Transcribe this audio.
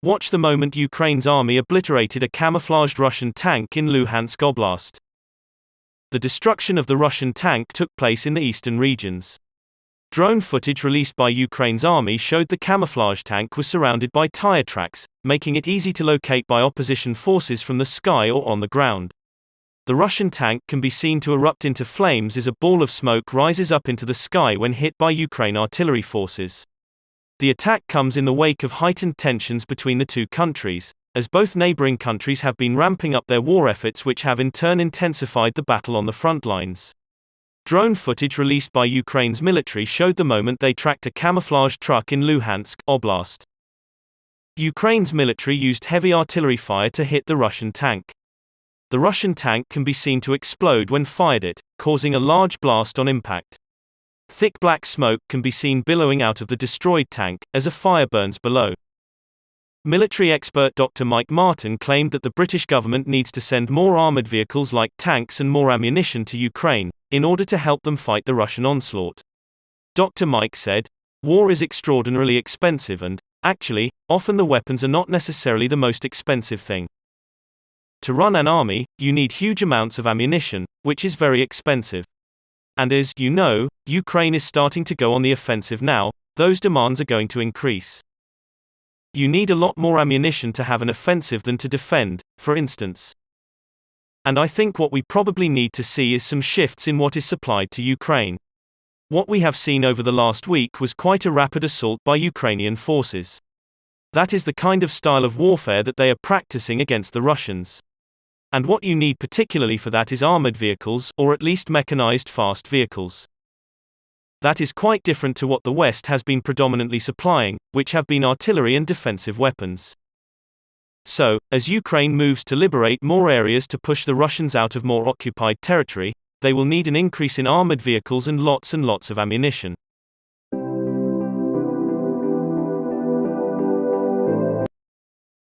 Watch the moment Ukraine's army obliterated a camouflaged Russian tank in Luhansk Oblast. The destruction of the Russian tank took place in the eastern regions. Drone footage released by Ukraine's army showed the camouflage tank was surrounded by tire tracks, making it easy to locate by opposition forces from the sky or on the ground. The Russian tank can be seen to erupt into flames as a ball of smoke rises up into the sky when hit by Ukraine artillery forces. The attack comes in the wake of heightened tensions between the two countries, as both neighbouring countries have been ramping up their war efforts, which have in turn intensified the battle on the frontlines. Drone footage released by Ukraine's military showed the moment they tracked a camouflaged truck in Luhansk Oblast. Ukraine's military used heavy artillery fire to hit the Russian tank. The Russian tank can be seen to explode when fired at, causing a large blast on impact. Thick black smoke can be seen billowing out of the destroyed tank, as a fire burns below. Military expert Dr. Mike Martin claimed that the British government needs to send more armoured vehicles like tanks and more ammunition to Ukraine, in order to help them fight the Russian onslaught. Dr. Mike said, "War is extraordinarily expensive and, actually, often the weapons are not necessarily the most expensive thing. To run an army, you need huge amounts of ammunition, which is very expensive. And as you know, Ukraine is starting to go on the offensive now, those demands are going to increase. You need a lot more ammunition to have an offensive than to defend, for instance. And I think what we probably need to see is some shifts in what is supplied to Ukraine. What we have seen over the last week was quite a rapid assault by Ukrainian forces. That is the kind of style of warfare that they are practicing against the Russians. And what you need particularly for that is armored vehicles, or at least mechanized fast vehicles. That is quite different to what the West has been predominantly supplying, which have been artillery and defensive weapons. So, as Ukraine moves to liberate more areas to push the Russians out of more occupied territory, they will need an increase in armored vehicles and lots of ammunition.